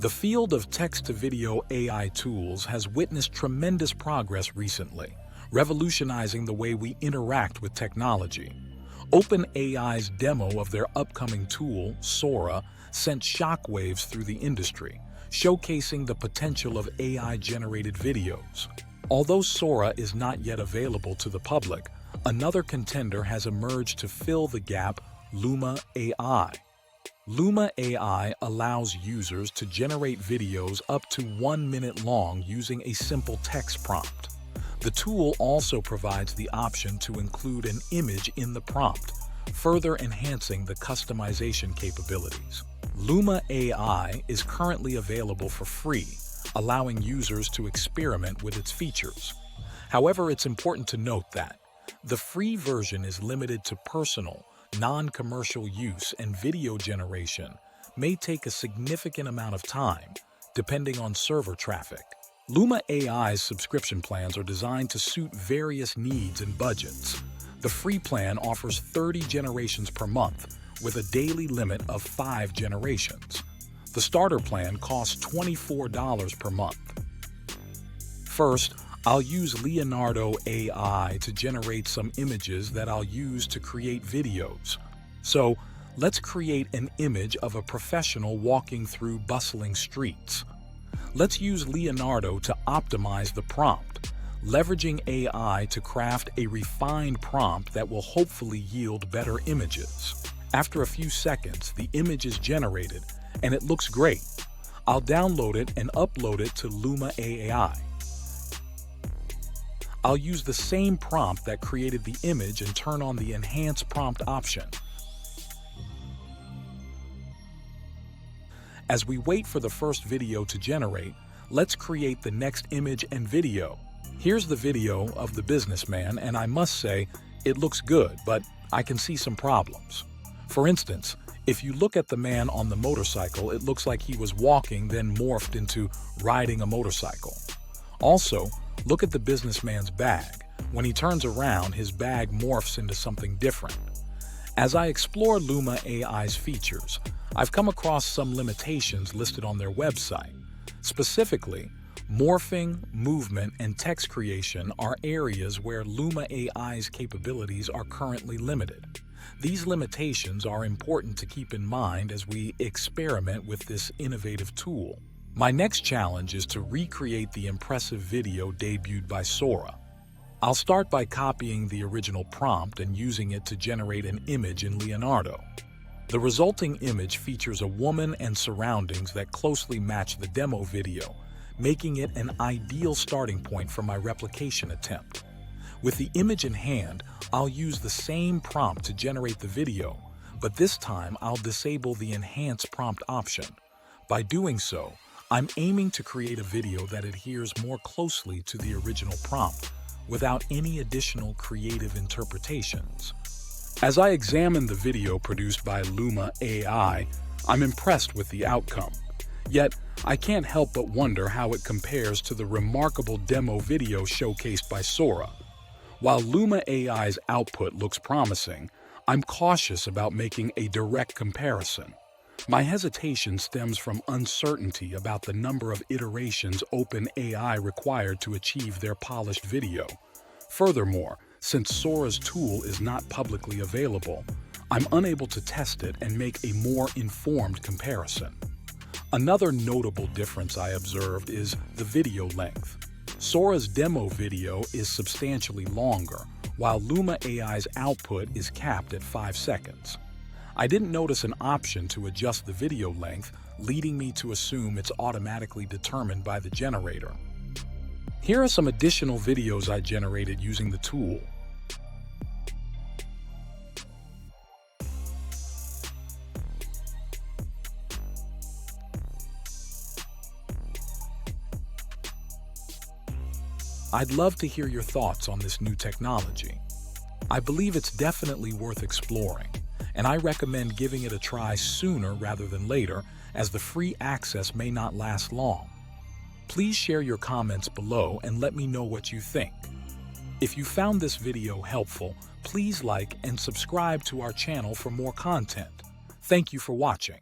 The field of text-to-video AI tools has witnessed tremendous progress recently, revolutionizing the way we interact with technology. OpenAI's demo of their upcoming tool, Sora, sent shockwaves through the industry, showcasing the potential of AI-generated videos. Although Sora is not yet available to the public, another contender has emerged to fill the gap: Luma AI. Luma AI allows users to generate videos up to 1 minute long using a simple text prompt. The tool also provides the option to include an image in the prompt, further enhancing the customization capabilities. Luma AI is currently available for free, allowing users to experiment with its features. However, it's important to note that the free version is limited to personal, non-commercial use, and video generation may take a significant amount of time, depending on server traffic. Luma AI's subscription plans are designed to suit various needs and budgets. The free plan offers 30 generations per month, with a daily limit of 5 generations. The starter plan costs $24 per month. First, I'll use Leonardo AI to generate some images that I'll use to create videos. So, let's create an image of a professional walking through bustling streets. Let's use Leonardo to optimize the prompt, leveraging AI to craft a refined prompt that will hopefully yield better images. After a few seconds, the image is generated, and it looks great. I'll download it and upload it to Luma AI. I'll use the same prompt that created the image and turn on the Enhance Prompt option. As we wait for the first video to generate, let's create the next image and video. Here's the video of the businessman, and I must say, it looks good, but I can see some problems. For instance, if you look at the man on the motorcycle, it looks like he was walking, then morphed into riding a motorcycle. Also, look at the businessman's bag. When he turns around, his bag morphs into something different. As I explore Luma AI's features, I've come across some limitations listed on their website. Specifically, morphing, movement, and text creation are areas where Luma AI's capabilities are currently limited. These limitations are important to keep in mind as we experiment with this innovative tool. My next challenge is to recreate the impressive video debuted by Sora. I'll start by copying the original prompt and using it to generate an image in Leonardo. The resulting image features a woman and surroundings that closely match the demo video, making it an ideal starting point for my replication attempt. With the image in hand, I'll use the same prompt to generate the video, but this time I'll disable the Enhance Prompt option. By doing so, I'm aiming to create a video that adheres more closely to the original prompt, without any additional creative interpretations. As I examine the video produced by Luma AI, I'm impressed with the outcome. Yet, I can't help but wonder how it compares to the remarkable demo video showcased by Sora. While Luma AI's output looks promising, I'm cautious about making a direct comparison. My hesitation stems from uncertainty about the number of iterations OpenAI required to achieve their polished video. Furthermore, since Sora's tool is not publicly available, I'm unable to test it and make a more informed comparison. Another notable difference I observed is the video length. Sora's demo video is substantially longer, while Luma AI's output is capped at 5 seconds. I didn't notice an option to adjust the video length, leading me to assume it's automatically determined by the generator. Here are some additional videos I generated using the tool. I'd love to hear your thoughts on this new technology. I believe it's definitely worth exploring, and I recommend giving it a try sooner rather than later, as the free access may not last long. Please share your comments below and let me know what you think. If you found this video helpful, please like and subscribe to our channel for more content. Thank you for watching.